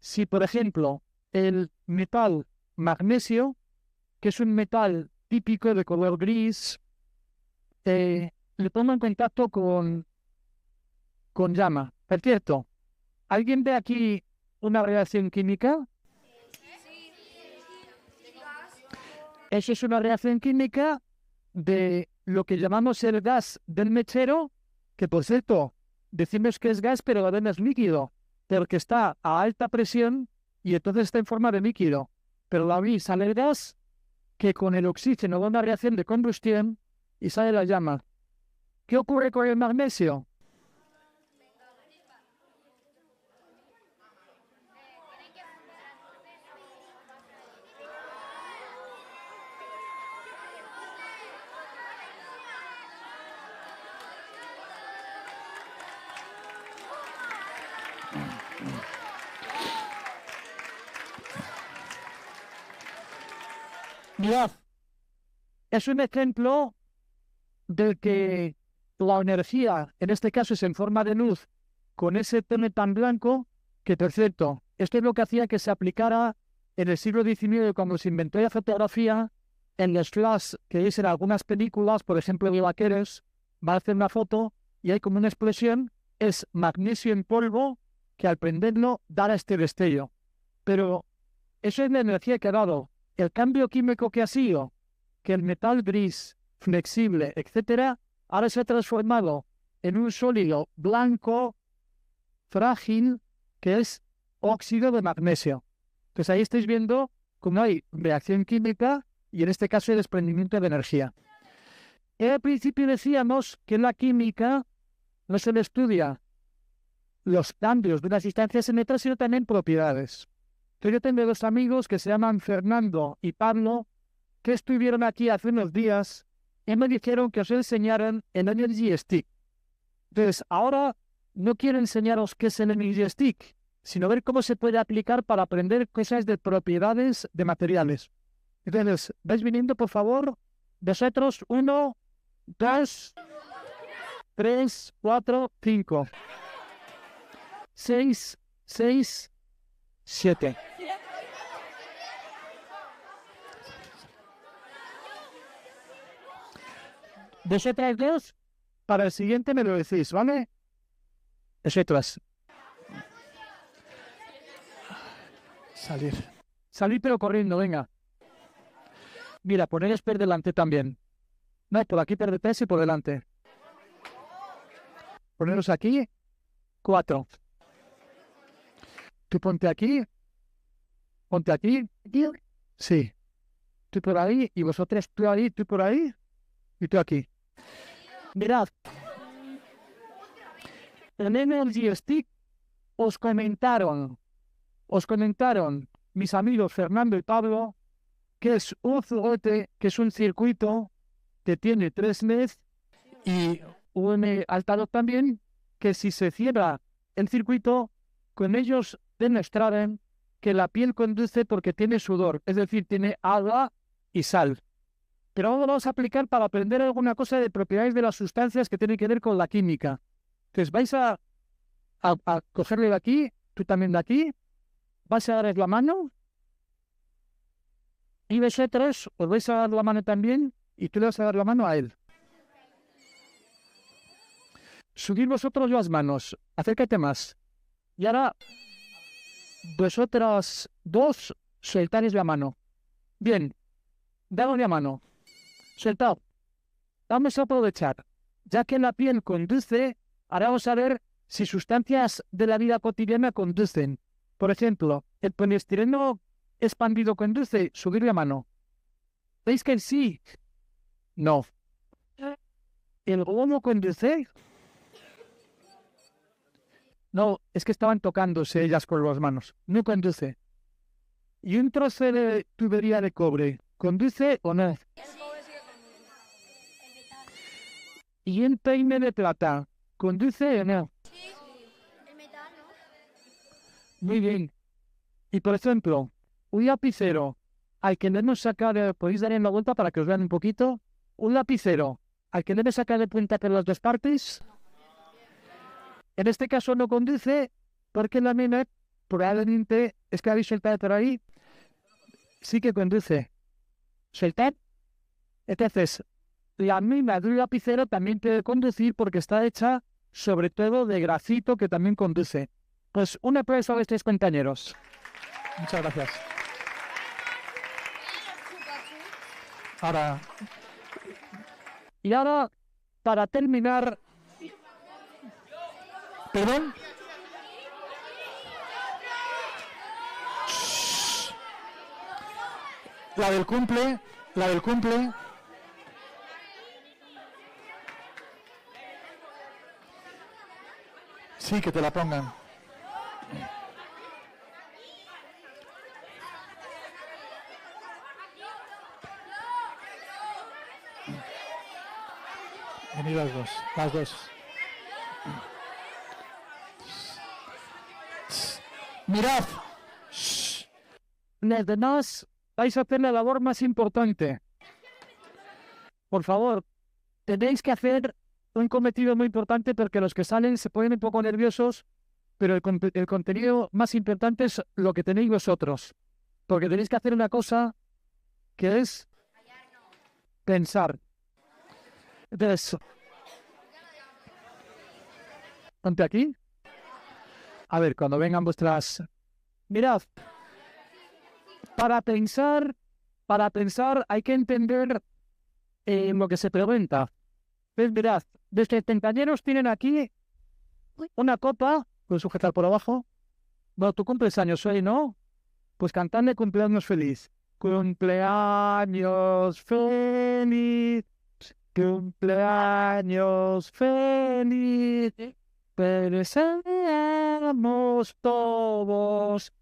si, por ejemplo, el metal magnesio, que es un metal típico de color gris, le pongo en contacto con llama. ¿Es cierto? ¿Alguien ve aquí una reacción química? Eso es una reacción química de lo que llamamos el gas del mechero, que por cierto, decimos que es gas, pero la vena es líquido, porque está a alta presión y entonces está en forma de líquido. Pero la vi sale el gas que con el oxígeno da una reacción de combustión y sale la llama. ¿Qué ocurre con el magnesio? Mirad, es un ejemplo de que la energía, en este caso es en forma de luz, con ese tono tan blanco, que por cierto, esto es lo que hacía que se aplicara en el siglo XIX cuando se inventó la fotografía, en los flash que veis en algunas películas, por ejemplo de vaqueros, va a hacer una foto y hay como una explosión, es magnesio en polvo que al prenderlo dará este destello. Pero eso es la energía que ha dado. El cambio químico que ha sido que el metal gris, flexible, etcétera, ahora se ha transformado en un sólido blanco, frágil, que es óxido de magnesio. Entonces ahí estáis viendo cómo hay reacción química y en este caso el desprendimiento de energía. Al principio decíamos que la química no se le estudia los cambios de una sustancia se metan, sino también propiedades. Entonces yo tengo dos amigos que se llaman Fernando y Pablo, que estuvieron aquí hace unos días y me dijeron que os enseñaran el Energy Stick. Entonces, ahora no quiero enseñaros qué es el Energy Stick, sino ver cómo se puede aplicar para aprender cosas de propiedades de materiales. Entonces, ¿vais viniendo, por favor? Vosotros, 1, 2, 3, 4, 5, 6, 6, 7. Vosotras dos, para el siguiente me lo decís, ¿vale? Vosotras. Salir. Salir pero corriendo, venga. Mira, poneros por delante también. No, por aquí por detrás y por delante. Poneros aquí. 4. Tú ponte aquí. Ponte aquí. Sí. Tú por ahí y vosotros tú ahí, tú por ahí y tú aquí. Mirad. En Energy Stick os comentaron mis amigos Fernando y Pablo que es un juguete, que es un circuito que tiene 3 LEDs y un altavoz también, que si se cierra el circuito, con ellos demostraron que la piel conduce porque tiene sudor, es decir, tiene agua y sal. Pero ahora vamos a aplicar para aprender alguna cosa de propiedades de las sustancias que tienen que ver con la química. Entonces vais a cogerle de aquí, tú también de aquí, vais a darles la mano y vosotros os vais a dar la mano también y tú le vas a dar la mano a él. Subid vosotros las manos, acércate más. Y ahora vosotras dos soltáis la mano. Bien, daos la mano. Soltad. Vamos a aprovechar. Ya que la piel conduce, ahora vamos a ver si sustancias de la vida cotidiana conducen. Por ejemplo, el poliestireno expandido conduce, subir la mano. ¿Veis que sí? No. ¿El globo conduce? No, es que estaban tocándose ellas con las manos. No conduce. ¿Y un trozo de tubería de cobre conduce o no? ¿Y un peine de plata conduce o no? Muy bien. Y por ejemplo, un lapicero al que debemos sacar, podéis dar en la vuelta para que os vean un poquito. Un lapicero al que debemos sacar de punta por las dos partes. En este caso no conduce porque la mina probablemente, es que habéis soltado por ahí, sí que conduce. Soltad. Entonces, la mina de un lapicero también puede conducir porque está hecha sobre todo de grafito que también conduce. Pues un aplauso a estos compañeros. Muchas gracias. Y ahora, para terminar... ¿Perdón? La del cumple. Sí, que te la pongan. Venid las dos. Mirad. Los demás vais a hacer la labor más importante. Por favor, tenéis que hacer un cometido muy importante porque los que salen se ponen un poco nerviosos, pero el contenido más importante es lo que tenéis vosotros. Porque tenéis que hacer una cosa que es pensar. Entonces, ponte aquí. A ver, cuando vengan vuestras... Mirad, para pensar hay que entender lo que se pregunta. Pues mirad, vuestros compañeros tienen aquí una copa, puedes sujetar por abajo. Bueno, tú cumples años hoy, ¿no? Pues cantadle cumpleaños feliz. Cumpleaños feliz. Cumpleaños feliz. Feliz cantamos todos.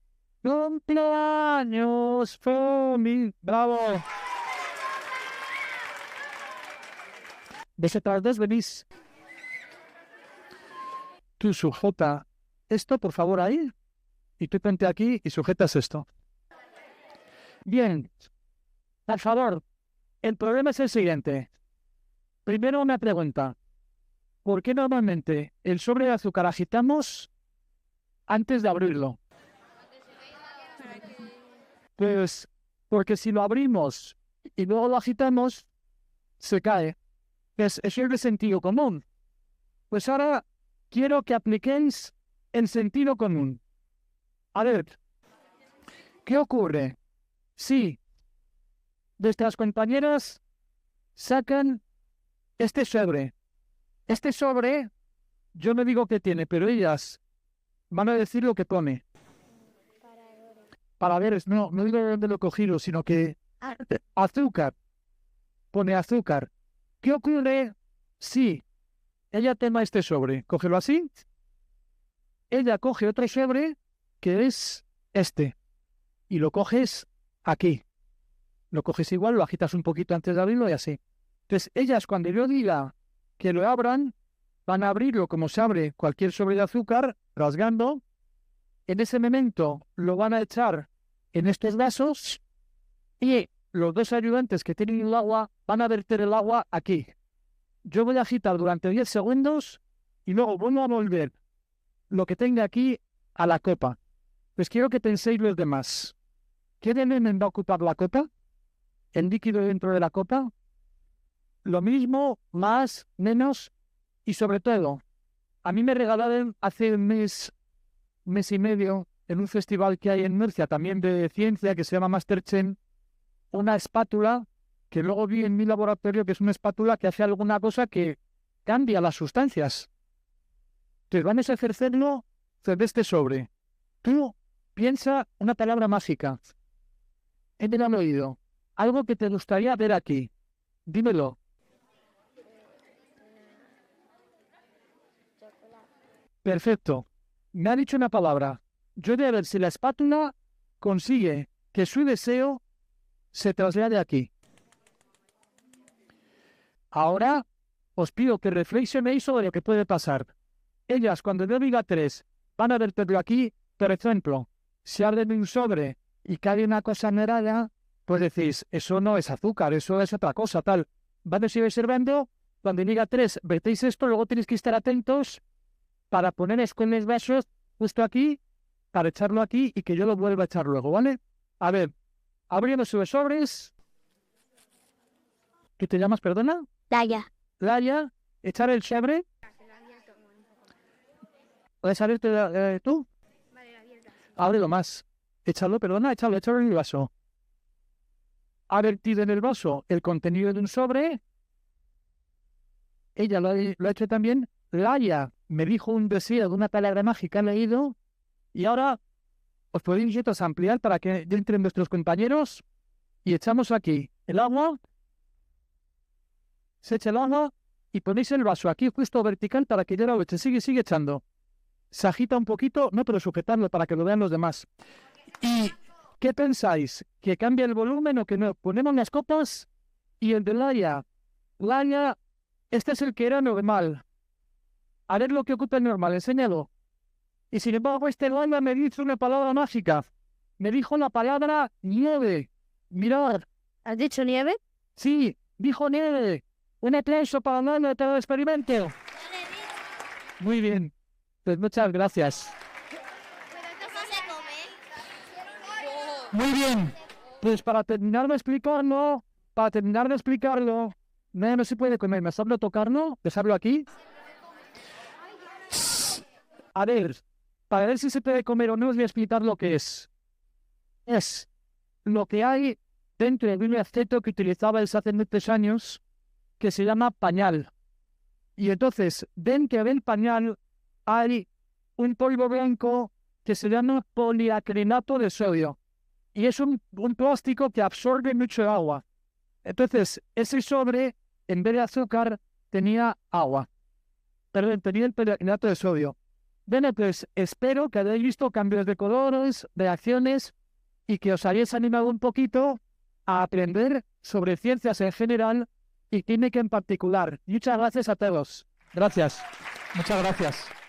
Cumpleaños feliz. ¡Bravo! Vosotras venís. Tú sujeta esto, por favor, ahí. Y tú vente aquí y sujetas esto. Bien. Por favor, el problema es el siguiente. Primero una pregunta. ¿Por qué normalmente el sobre de azúcar agitamos antes de abrirlo? Pues porque si lo abrimos y luego lo agitamos, se cae. Eso es el sentido común. Pues ahora quiero que apliquéis el sentido común. A ver, ¿qué ocurre si vuestras compañeras sacan este sobre? Este sobre, yo no digo qué tiene, pero ellas van a decir lo que pone. Paradores, no digo de dónde lo he cogido, sino que azúcar. Pone azúcar. ¿Qué ocurre si ella toma este sobre? Cógelo así. Ella coge otro sobre que es este. Y lo coges aquí. Lo coges igual, lo agitas un poquito antes de abrirlo y así. Entonces, ellas cuando yo diga que lo abran, van a abrirlo como se abre cualquier sobre de azúcar, rasgando. En ese momento lo van a echar en estos vasos y los dos ayudantes que tienen el agua van a verter el agua aquí. Yo voy a agitar durante 10 segundos y luego vuelvo a volver lo que tenga aquí a la copa. Pues quiero que penséis los demás. ¿Qué volumen va a ocupar la copa? ¿El líquido dentro de la copa? Lo mismo, más, menos y sobre todo, a mí me regalaron hace un mes y medio, en un festival que hay en Murcia, también de ciencia, que se llama Masterchef, una espátula que luego vi en mi laboratorio, que es una espátula que hace alguna cosa que cambia las sustancias. Te van a ejercerlo de este sobre. Tú piensa una palabra mágica en el oído, algo que te gustaría ver aquí. Dímelo. Perfecto. Me ha dicho una palabra. Yo voy a ver si la espátula consigue que su deseo se traslade aquí. Ahora os pido que reflexionéis sobre lo que puede pasar. Ellas, cuando yo diga 3, van a verterlo aquí. Por ejemplo, si abren un sobre y cae una cosa nerada, pues decís, eso no es azúcar, eso es otra cosa, tal. Van a seguir observando. Cuando diga 3, vertéis esto, luego tenéis que estar atentos para poner con los vasos justo aquí, para echarlo aquí y que yo lo vuelva a echar luego, ¿vale? A ver, abriendo sus sobres. ¿Qué te llamas, perdona? Laia. Laia, echar el sobre. ¿Puedes abrirte tú? Ábrelo más. Échalo, perdona, échalo en el vaso. Ha vertido en el vaso el contenido de un sobre. Ella lo ha hecho también. Laia me dijo un deseo de una palabra mágica, ha leído. Y ahora os podéis ampliar para que entren nuestros compañeros. Y echamos aquí el agua. Se echa el agua y ponéis el vaso aquí justo vertical para que yo lo eche. Sigue echando. Se agita un poquito, no, pero sujetarlo para que lo vean los demás. ¿Y qué pensáis? ¿Que cambia el volumen o que no? Ponemos las copas y el de Laia. Laia, este es el que era normal. A ver lo que ocupa el normal, enséñalo. Y sin embargo, este Laia me dijo una palabra mágica. Me dijo la palabra nieve. Mirad. ¿Has dicho nieve? Sí, dijo nieve. Un aplauso para Laia de todo el experimento. Muy bien. Pues muchas gracias. Muy bien. Pues para terminar de explicarlo, no se puede comer. ¿Me sablo tocarlo? ¿Dejarlo aquí? A ver, para ver si se puede comer o no, os voy a explicar lo que es. Es lo que hay dentro de un objeto que utilizaba hace muchos años, que se llama pañal. Y entonces, dentro del pañal hay un polvo blanco que se llama poliacrinato de sodio. Y es un plástico que absorbe mucho agua. Entonces, ese sobre, en vez de azúcar, tenía agua. Perdón, tenía el poliacrinato de sodio. Bueno, pues espero que hayáis visto cambios de colores, reacciones y que os hayáis animado un poquito a aprender sobre ciencias en general y química en particular. Muchas gracias a todos. Gracias. Muchas gracias.